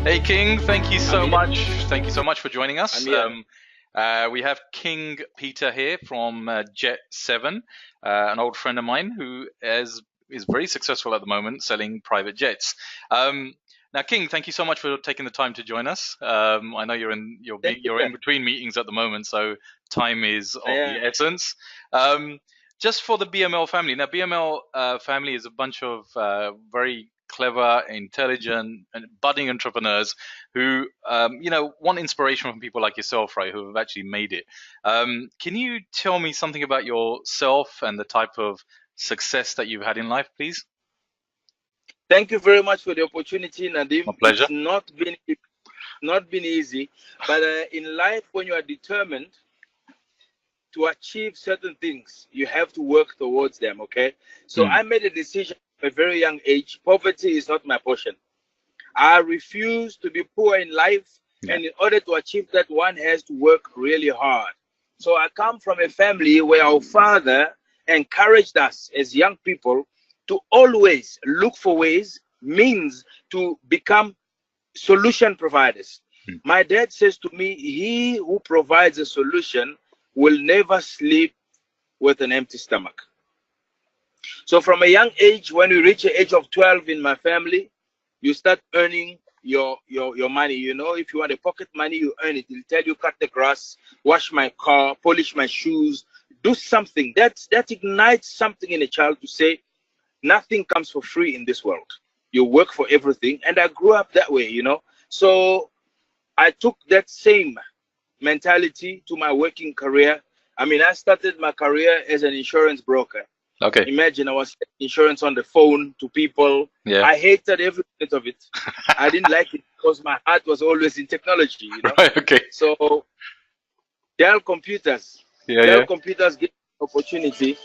Hey King, thank you so much. Thank you so much for joining us. We have King Peter here from Jet7, an old friend of mine who is very successful at the moment selling private jets. Now, King, thank you so much for taking the time to join us. I know you're in between meetings at the moment, so time is of the essence. Just for the BML family. Now, BML family is a bunch of very clever, intelligent, and budding entrepreneurs who, want inspiration from people like yourself, right, who have actually made it. Can you tell me something about yourself and the type of success that you've had in life, please? Thank you very much for the opportunity, Nadim. My pleasure. It's not been easy, but in life, when you are determined to achieve certain things, you have to work towards them. Okay, so I made a decision at a very young age. Poverty is not my portion. I refuse to be poor in life, and in order to achieve that, one has to work really hard. So I come from a family where our father encouraged us as young people to always look for ways, means to become solution providers. My dad says to me, he who provides a solution will never sleep with an empty stomach. So from a young age, when we reach the age of 12 in my family, you start earning your money. You know, if you want a pocket money, you earn it. He'll tell you, cut the grass, wash my car, polish my shoes, do something. That ignites something in a child to say, nothing comes for free in this world. You work for everything. And I grew up that way, you know. So I took that same mentality to my working career. I mean, I started my career as an insurance broker. Okay. Imagine I was selling insurance on the phone to people. Yeah. I hated every minute of it. I didn't like it because my heart was always in technology, you know. Right, okay. So Dell Computers. Dell Computers gave me an opportunity.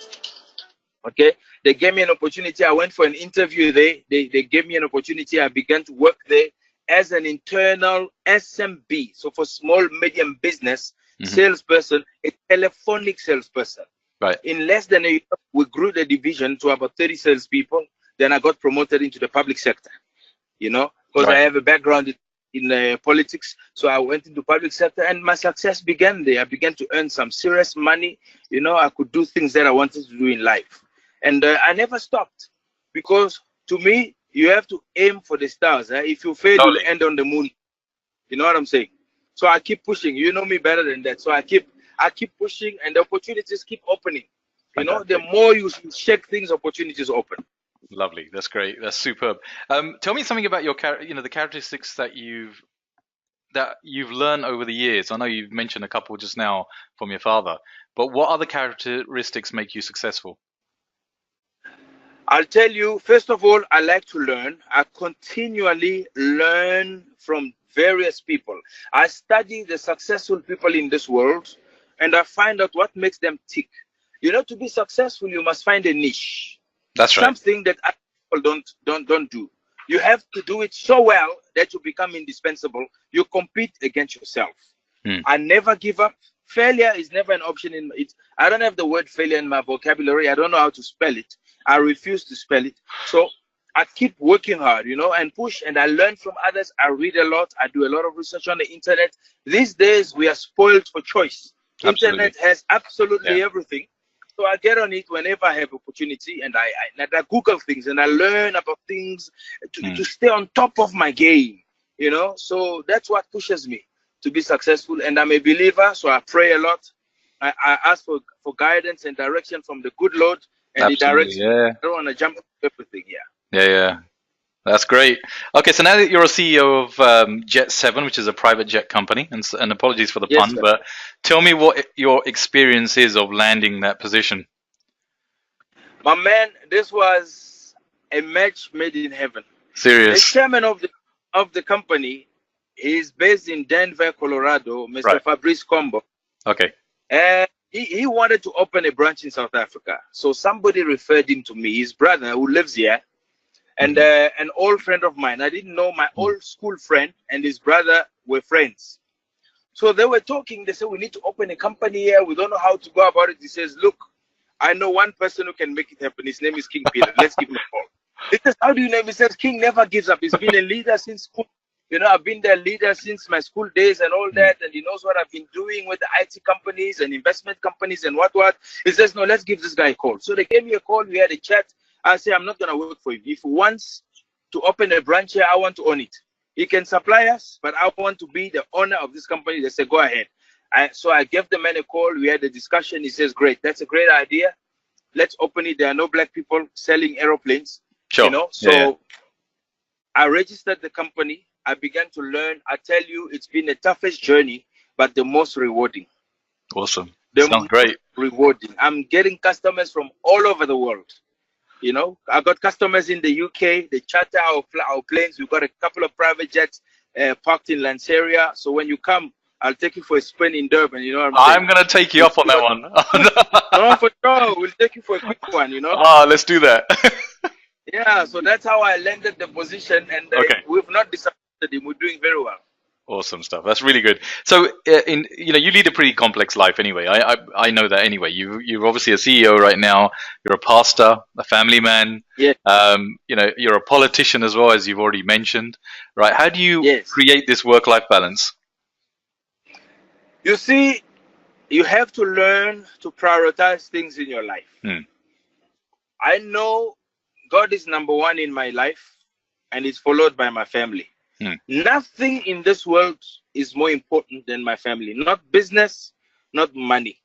Okay. They gave me an opportunity. I went for an interview there. They gave me an opportunity. I began to work there as an internal SMB. So for small, medium business salesperson, a telephonic salesperson. Right. In less than a year, we grew the division to about 30 salespeople. Then I got promoted into the public sector, you know, because I have a background in politics. So I went into public sector and my success began there. I began to earn some serious money. You know, I could do things that I wanted to do in life. And I never stopped because to me, you have to aim for the stars. If you fail, you'll end on the moon. You know what I'm saying? So I keep pushing. You know me better than that. So I keep pushing and the opportunities keep opening. You know, the more you shake things, opportunities open. Lovely. That's great. That's superb. Tell me something about the characteristics that you've learned over the years. I know you've mentioned a couple just now from your father, but what other characteristics make you successful? I'll tell you, first of all, I like to learn. I continually learn from various people. I study the successful people in this world and I find out what makes them tick. You know, to be successful, you must find a niche. That's right. Something that other people don't do. You have to do it so well that you become indispensable. You compete against yourself. I never give up. Failure is never an option in it. I don't have the word failure in my vocabulary. I don't know how to spell it. I refuse to spell it. So I keep working hard, you know, and push, and I learn from others. I read a lot. I do a lot of research on the internet. These days, we are spoiled for choice. Absolutely. Internet has absolutely everything. So I get on it whenever I have opportunity, and I Google things and I learn about things to stay on top of my game, you know. So that's what pushes me to be successful. And I'm a believer, so I pray a lot. I ask for guidance and direction from the good Lord, and He directs me. I don't want to jump on everything. Yeah. That's great. Okay, so now that you're a CEO of Jet7, which is a private jet company, and apologies for the pun, but tell me what your experience is of landing that position. My man, this was a match made in heaven. Serious. The chairman of the company is based in Denver, Colorado, Mr. Fabrice Combo. Okay. And he wanted to open a branch in South Africa. So somebody referred him to me, his brother who lives here. And an old friend of mine, I didn't know, my old school friend and his brother were friends. So they were talking. They said, we need to open a company here. We don't know how to go about it. He says, look, I know one person who can make it happen. His name is King Peter. Let's give him a call. He says, how do you know? He says, King never gives up. He's been a leader since school. You know, I've been their leader since my school days and all that. And he knows what I've been doing with the IT companies and investment companies and what. He says, no, let's give this guy a call. So they gave me a call. We had a chat. I say, I'm not going to work for him. If he wants to open a branch here, I want to own it. He can supply us, but I want to be the owner of this company. They said, go ahead. So I gave the man a call. We had a discussion. He says, great. That's a great idea. Let's open it. There are no black people selling aeroplanes. Sure. You know, so I registered the company. I began to learn. I tell you, it's been the toughest journey, but the most rewarding. Awesome. Sounds great. Rewarding. I'm getting customers from all over the world. You know, I got customers in the UK. They charter our planes. We've got a couple of private jets parked in Lanseria. So when you come, I'll take you for a spin in Durban. You know what I'm saying? I'm gonna take you up on that one. No, for sure. We'll take you for a quick one. You know. Let's do that. Yeah. So that's how I landed the position, and we've not disappointed him. We're doing very well. Awesome stuff. That's really good. So, you lead a pretty complex life anyway. I know that anyway. You're obviously a CEO right now. You're a pastor, a family man. Yeah. You're a politician as well, as you've already mentioned. Right? How do you create this work-life balance? You see, you have to learn to prioritize things in your life. I know God is number one in my life, and it's followed by my family. Nothing in this world is more important than my family. Not business, not money.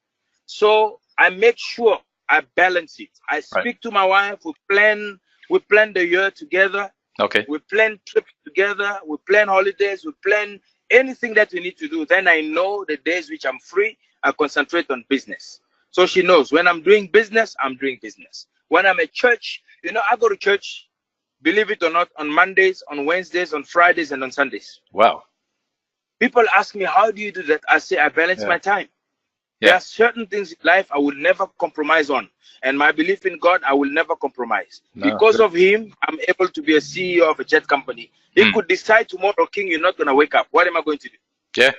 So I make sure I balance it. I speak to my wife. We plan the year together. Okay. We plan trips together. We plan holidays. We plan anything that we need to do. Then I know the days which I'm free, I concentrate on business. So she knows when I'm doing business, I'm doing business. When I'm at church, I go to church, believe it or not, on Mondays, on Wednesdays, on Fridays, and on Sundays. Wow. People ask me, how do you do that? I say, I balance my time. There are certain things in life I will never compromise on. And my belief in God, I will never compromise. Because of him, I'm able to be a CEO of a jet company. He could decide tomorrow, King, you're not going to wake up. What am I going to do? Yeah,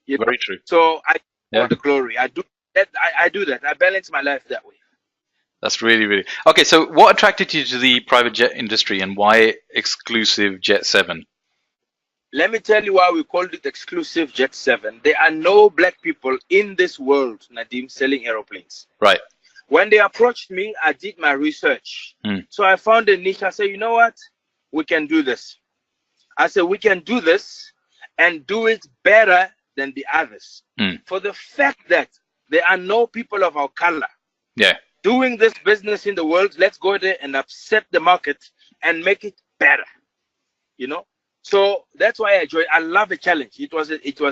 very true. So I all the glory. I do that. I do that. I balance my life that way. That's really, really... Okay, so what attracted you to the private jet industry and why exclusive Jet7? Let me tell you why we called it exclusive Jet7. There are no black people in this world, Nadim, selling aeroplanes. Right. When they approached me, I did my research. So I found a niche. I said, you know what? We can do this. I said, we can do this and do it better than the others. For the fact that there are no people of our color doing this business in the world, let's go there and upset the market and make it better. So that's why I joined. I love a challenge. It was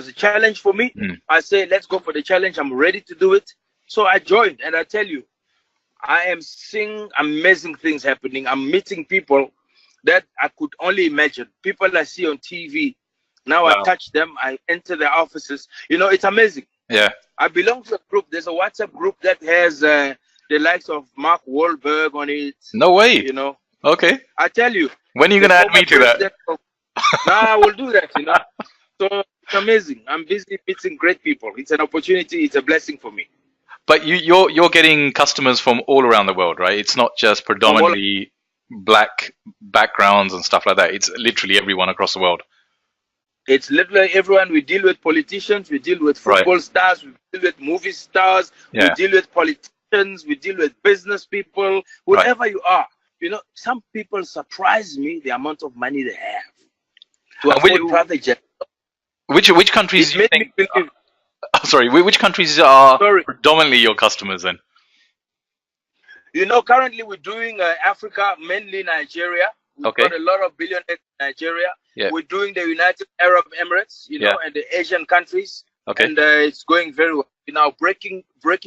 a challenge for me. I say, let's go for the challenge. I'm ready to do it. So I joined, and I tell you, I am seeing amazing things happening. I'm meeting people that I could only imagine. People I see on TV. Now I touch them. I enter their offices. It's amazing. Yeah. I belong to a group. There's a WhatsApp group that has the likes of Mark Wahlberg on it. No way. Okay. I tell you. When are you going to add me to that? I will do that, So it's amazing. I'm busy meeting great people. It's an opportunity. It's a blessing for me. But you're getting customers from all around the world, right? It's not just predominantly black backgrounds and stuff like that. It's literally everyone across the world. It's literally everyone. We deal with politicians. We deal with football stars. We deal with movie stars. We deal with politicians. We deal with business people. Whoever you are. Some people surprise me the amount of money they have to afford private jet. Which countries do you think? Sorry, which countries are predominantly your customers then? Currently we're doing Africa, mainly Nigeria. We've got a lot of billionaires in Nigeria. We're doing the United Arab Emirates, and the Asian countries. And it's going very well. We're now breaking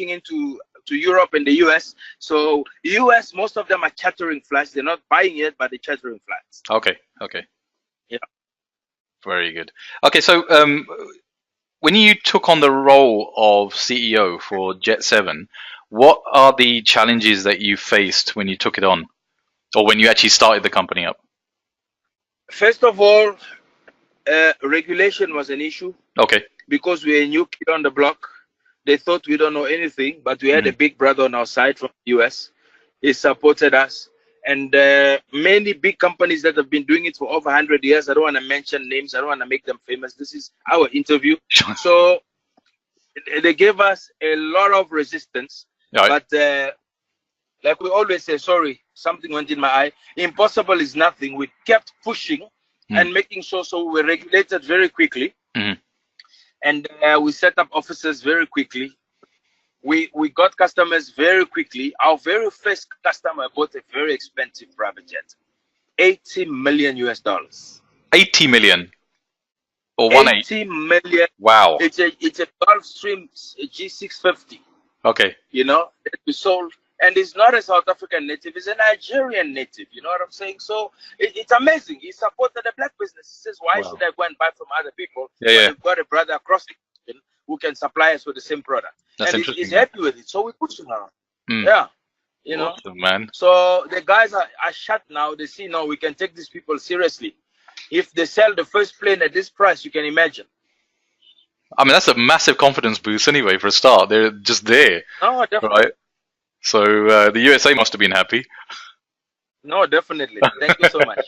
into Europe and the US. So US, most of them are chartering flights. They're not buying it, but they're chartering flights. Okay. Yeah. Very good. Okay, so when you took on the role of CEO for Jet7, what are the challenges that you faced when you took it on, or when you actually started the company up? First of all, regulation was an issue. Okay. Because we're a new kid on the block. They thought we don't know anything, but we had a big brother on our side from the US. He supported us. And many big companies that have been doing it for over 100 years. I don't want to mention names. I don't want to make them famous. This is our interview. So they gave us a lot of resistance. Right. But like we always say, sorry, something went in my eye. Impossible is nothing. We kept pushing and making sure. So we were regulated very quickly. And we set up offices very quickly. We got customers very quickly. Our very first customer bought a very expensive private jet, $80 million US. 80 million or 80 million. Wow. It's a Gulfstream G650. Okay. You know, that we sold, and it's not a South African native; it's a Nigerian native. You know what I'm saying? So it's amazing. He supported the black business. He says, "Why should I go and buy from other people? We've got a brother across the region who can supply us with the same product." That's and he's happy with it, so we push him around. Yeah, you know, awesome, man. So the guys are shut now. They see, no, we can take these people seriously. If they sell the first plane at this price, you can imagine. I mean, that's a massive confidence boost anyway for a start. They're just there. Oh, definitely. Right. So the USA must have been happy. No, definitely. Thank you so much.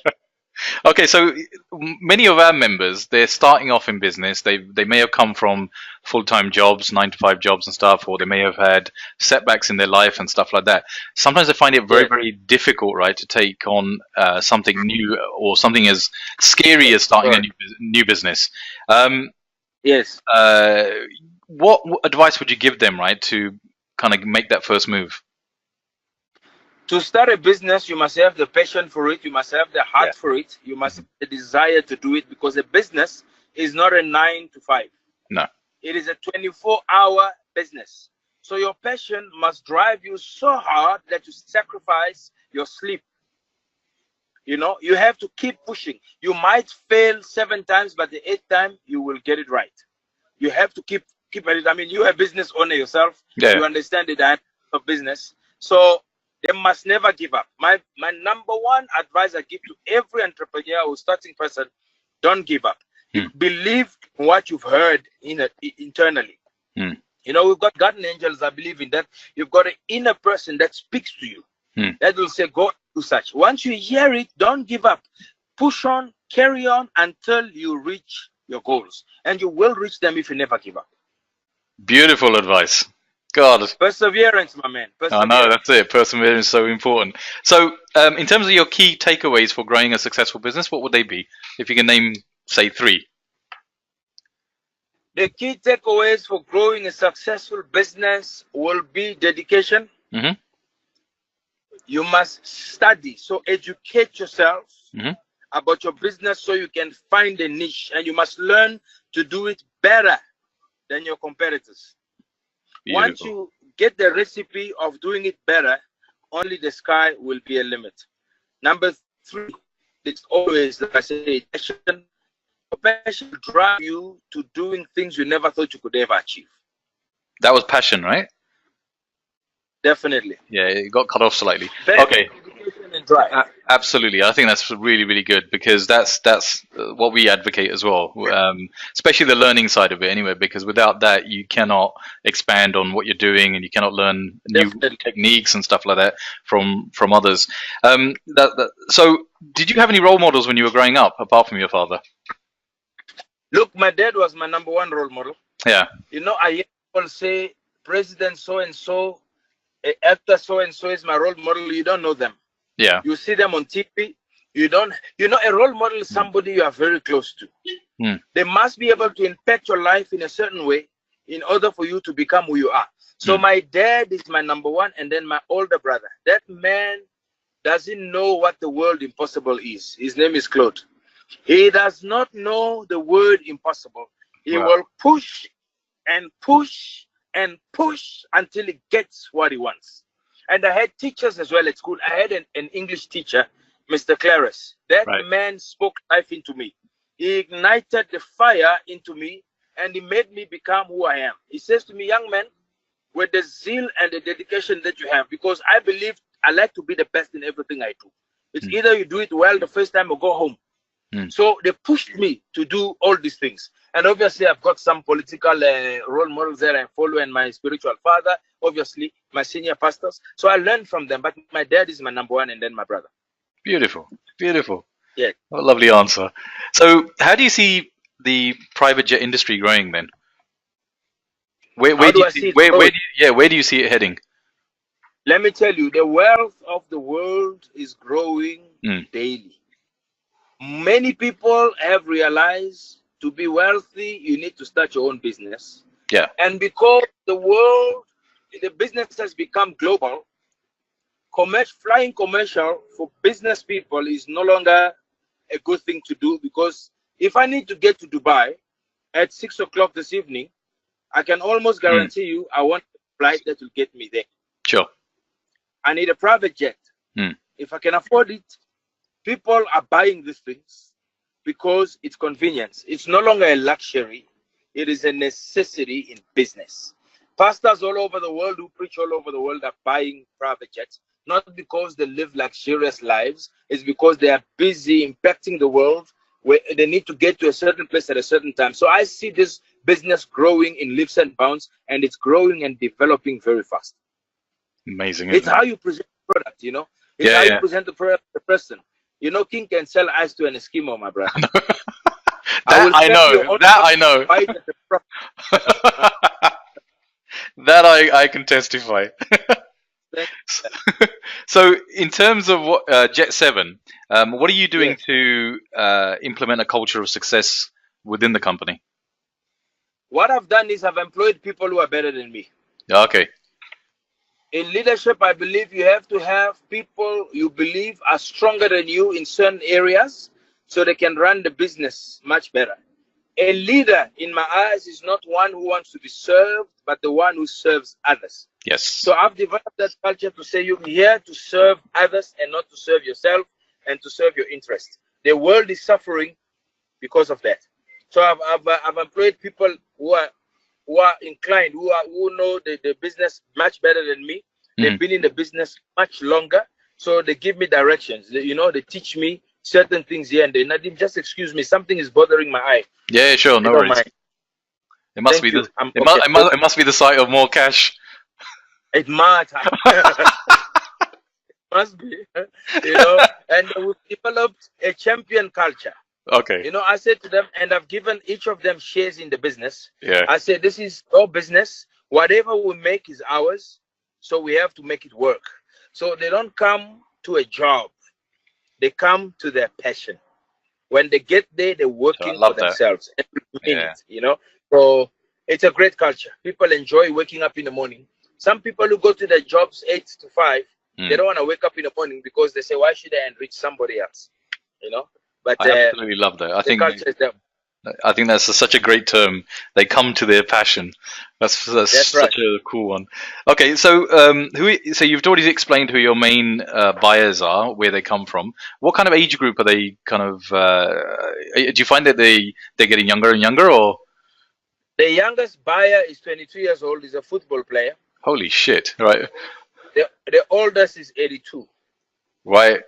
Okay, so many of our members, they're starting off in business. They may have come from full-time jobs, 9-to-5 jobs and stuff, or they may have had setbacks in their life and stuff like that. Sometimes they find it very, very difficult, right, to take on something new or something as scary as starting a new business. Yes. What advice would you give them, right, to kind of make that first move? To start a business, you must have the passion for it. You must have the heart for it. You must have the desire to do it, because a business is not a 9-to-5. No. It is a 24-hour business. So your passion must drive you so hard that you sacrifice your sleep. You know, you have to keep pushing. You might fail 7 times, but the 8th time you will get it right. You have to keep at it. I mean, you're a business owner yourself. Yeah. You understand the dynamics of business. So they must never give up. My number one advice I give to every entrepreneur or starting person: don't give up. Believe in what you've heard internally. You know, we've got guardian angels. I believe in that. You've got an inner person that speaks to you, that will say, go do such. Once you hear it, don't give up. Push on, carry on until you reach your goals. And you will reach them if you never give up. Beautiful advice. God. Perseverance, my man. I know, that's it. Perseverance is so important. So, in terms of your key takeaways for growing a successful business, what would they be? If you can name, say, 3. The key takeaways for growing a successful business will be dedication. You must study, so educate yourself about your business so you can find a niche, and you must learn to do it better than your competitors. Beautiful. Once you get the recipe of doing it better, only the sky will be a limit. Number 3, it's always, like I say, passion. Passion will drive you to doing things you never thought you could ever achieve. That was passion, right? Definitely. Yeah, it got cut off slightly. Okay. Absolutely. I think that's really, really good, because that's what we advocate as well, especially the learning side of it anyway, because without that, you cannot expand on what you're doing, and you cannot learn new techniques and stuff like that from others. So did you have any role models when you were growing up, apart from your father? Look, my dad was my number 1 role model. Yeah. You know, I hear people say, President so-and-so, actor so-and-so is my role model. You don't know them. Yeah. You see them on TV. You know, a role model is somebody you are very close to. They must be able to impact your life in a certain way in order for you to become who you are. So my dad is my number 1, and then my older brother. That man doesn't know what the word impossible is. His name is Claude. He does not know the word impossible. He will push and push and push until he gets what he wants. And I had teachers as well at school. I had an English teacher, Mr. Claris. That man spoke life into me. He ignited the fire into me, and he made me become who I am. He says to me, young man, with the zeal and the dedication that you have, because I believe I like to be the best in everything I do. It's either you do it well the first time or go home. So they pushed me to do all these things. And obviously, I've got some political role models that I follow, and my spiritual father, obviously, my senior pastors. So I learned from them, but my dad is my number one, and then my brother. Beautiful, beautiful. Yeah. What a lovely answer. So, how do you see the private jet industry growing then? Where do you see, where do you see it heading? Let me tell you, the wealth of the world is growing daily. Many people have realized to be wealthy, you need to start your own business. Yeah. And because the business has become global, flying commercial for business people is no longer a good thing to do, because if I need to get to Dubai at 6 o'clock this evening, I can almost guarantee you I want a flight that will get me there. Sure. I need a private jet. If I can afford it, people are buying these things because it's convenience. It's no longer a luxury. It is a necessity in business. Pastors all over the world who preach all over the world are buying private jets, not because they live luxurious lives. It's because they are busy impacting the world, where they need to get to a certain place at a certain time. So I see this business growing in leaps and bounds, and it's growing and developing very fast. Amazing. It's how you present the product, you know. It's how you present the product to the person. You know, King can sell ice to an Eskimo, my brother. I know. That I can testify. So, in terms of what Jet7, what are you doing to implement a culture of success within the company? What I've done is I've employed people who are better than me. Okay. In leadership, I believe you have to have people you believe are stronger than you in certain areas, so they can run the business much better. A leader, in my eyes, is not one who wants to be served, but the one who serves others. Yes. So I've developed that culture to say you're here to serve others and not to serve yourself and to serve your interests. The world is suffering because of that. So I've employed people who are inclined, who know the business much better than me. They've been in the business much longer, so they give me directions. They teach me certain things here and there. Nadim, just excuse me, something is bothering my eye. Yeah, sure, no worries. It must be it must be the sight of more cash. It must. It must be. And we've developed a champion culture. Okay. I said to them, and I've given each of them shares in the business. Yeah. I said, this is our business. Whatever we make is ours. So we have to make it work. So they don't come to a job. They come to their passion. When they get there, they're working for themselves. So it's a great culture. People enjoy waking up in the morning. Some people who go to their jobs 8 to 5, they don't want to wake up in the morning because they say, why should I enrich somebody else? But I absolutely love that. I think that's such a great term. They come to their passion. That's such a cool one. Okay, so so you've already explained who your main buyers are, where they come from. What kind of age group are they kind of? Do you find that they're getting younger and younger, or? The youngest buyer is 22 years old. He's a football player. Holy shit! Right. The oldest is 82. Right.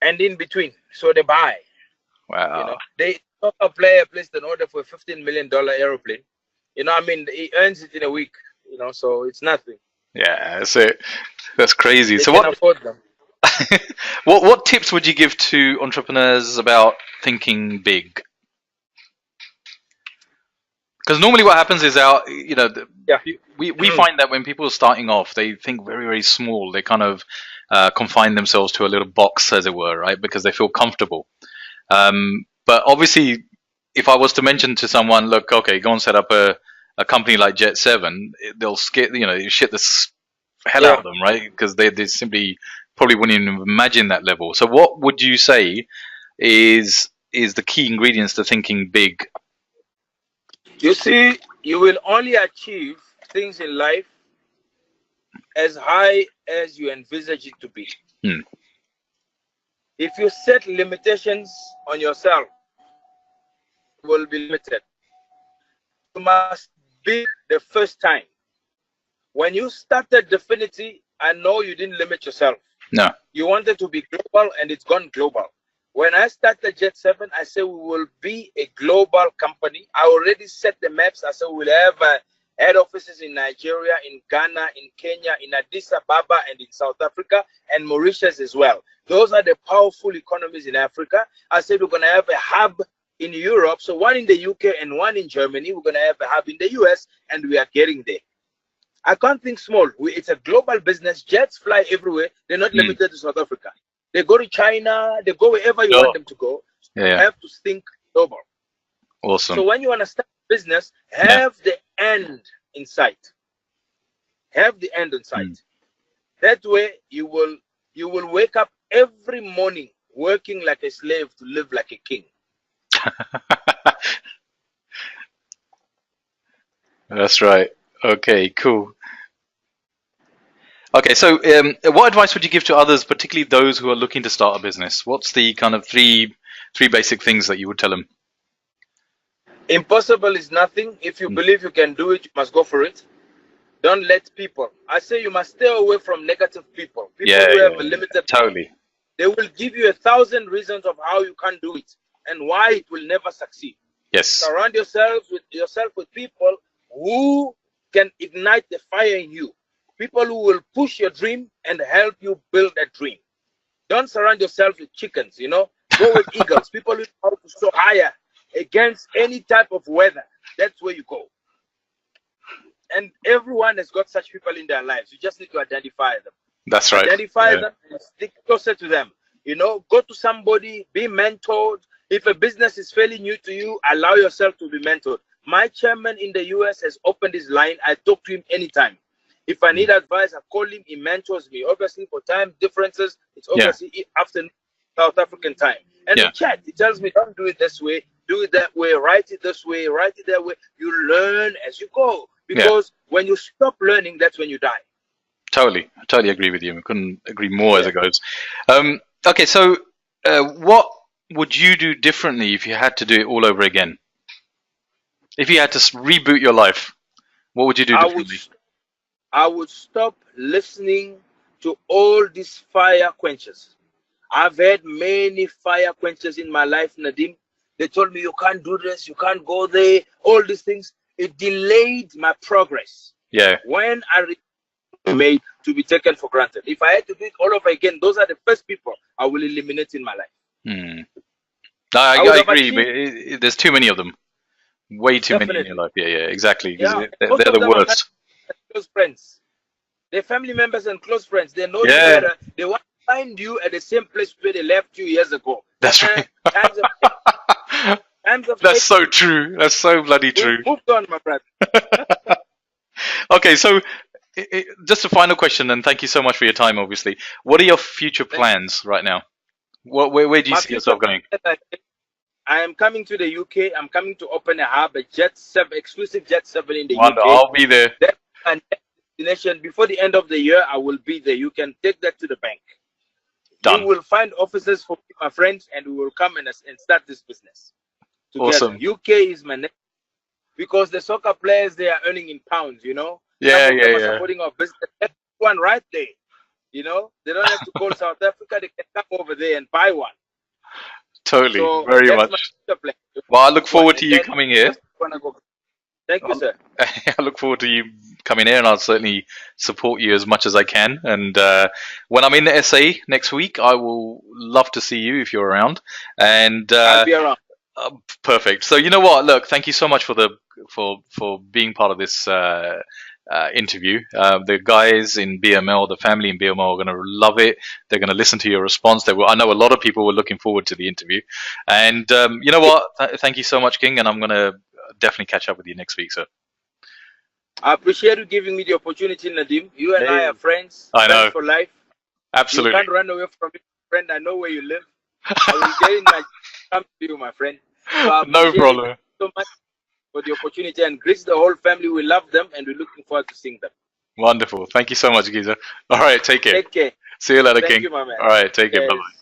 And in between, so they buy. Wow. A player placed an order for a $15 million aeroplane. He earns it in a week. So it's nothing. Yeah, that's it. That's crazy. They can afford them. What tips would you give to entrepreneurs about thinking big? Because normally what happens is we find that when people are starting off, they think very, very small. They kind of confine themselves to a little box, as it were, right? Because they feel comfortable. But obviously, if I was to mention to someone, look, okay, go and set up a company like Jet7, they'll shit the hell out of them, right? Because they simply probably wouldn't even imagine that level. So what would you say is the key ingredients to thinking big? You see, you will only achieve things in life as high as you envisage it to be. If you set limitations on yourself, you will be limited. You must be the first time. When you started Definity, I know you didn't limit yourself. No. You wanted to be global, and it's gone global. When I started Jet7, I said we will be a global company. I already set the maps. I said we'll have head offices in Nigeria, in Ghana, in Kenya, in Addis Ababa, and in South Africa, and Mauritius as well. Those are the powerful economies in Africa. I said we're going to have a hub in Europe, so one in the UK and one in Germany. We're going to have a hub in the US, and we are getting there. I can't think small. It's a global business. Jets fly everywhere. They're not limited to South Africa. They go to China. They go wherever you want them to go. So you have to think global. Awesome. So when you want to start a business, have the end in sight. Have the end in sight. That way, you will wake up every morning working like a slave to live like a king. That's right. Okay, cool. Okay, so what advice would you give to others, particularly those who are looking to start a business? What's the kind of three basic things that you would tell them? Impossible is nothing. If you believe you can do it, you must go for it. Don't let people. I say you must stay away from negative people. People who have a limited. Totally. They will give you 1,000 reasons of how you can't do it and why it will never succeed. Yes. Surround yourself with people who can ignite the fire in you. People who will push your dream and help you build a dream. Don't surround yourself with chickens, you know. Go with eagles. People who know how to soar higher against any type of weather. That's where you go. And everyone has got such people in their lives. You just need to identify them. That's right. Identify them and stick closer to them. You know, go to somebody, be mentored. If a business is fairly new to you, allow yourself to be mentored. My chairman in the US has opened his line. I talk to him anytime. If I need advice, I call him. He mentors me. Obviously, for time differences, it's obviously after South African time. And we chat. He tells me, don't do it this way. Do it that way. Write it this way. Write it that way. You learn as you go. Because when you stop learning, that's when you die. Totally. I totally agree with you. I couldn't agree more as it goes. Okay, so what would you do differently if you had to do it all over again? If you had to reboot your life, what would you do differently? I would stop listening to all these fire quenchers. I've had many fire quenchers in my life, Nadim. They told me, you can't do this, you can't go there, all these things. It delayed my progress. Yeah. When I made to be taken for granted. If I had to do it all over again, those are the first people I will eliminate in my life. I agree, but there's too many of them. Way too many in your life. Yeah, exactly. They're the worst. Close friends. They're family members and close friends. They know you better. They want to find you at the same place where they left you years ago. That's right. Times of That's so true. That's so bloody true. Moved on, my brother. Okay, so just a final question, and thank you so much for your time, obviously. What are your future plans right now? Where do you see yourself going? I am coming to the UK. I'm coming to open a hub, a Jet7, exclusive Jet7 in the UK. I'll be there. That's my destination. Before the end of the year, I will be there. You can take that to the bank. Done. You will find offices for my friends, and we will come and start this business together. Awesome. UK is my next, because the soccer players, they are earning in pounds, you know. Yeah. Supporting our business. That's one right there. You know, they don't have to call South Africa. They can come over there and buy one. Totally, so very much. Well, I look forward to you coming here. Thank you, sir. I look forward to you coming here, and I'll certainly support you as much as I can. And when I'm in the SA next week, I will love to see you if you're around. And I'll be around. Perfect. So you know what? Look, thank you so much for being part of this interview. The guys in BML, the family in BML, are going to love it. They're going to listen to your response. I know a lot of people were looking forward to the interview. And you know what? Thank you so much, King. And I'm going to definitely catch up with you next week, sir. I appreciate you giving me the opportunity, Nadim. You and I are friends. I know. Friends for life. Absolutely. You can't run away from me, friend. I know where you live. I will get in my come to you, my friend. So no problem. You so much for the opportunity, and greet the whole family. We love them, and we're looking forward to seeing them. Wonderful. Thank you so much, Giza. All right, take care. Take care. See you later, Thank King. You, my man. All right, take care. Bye-bye.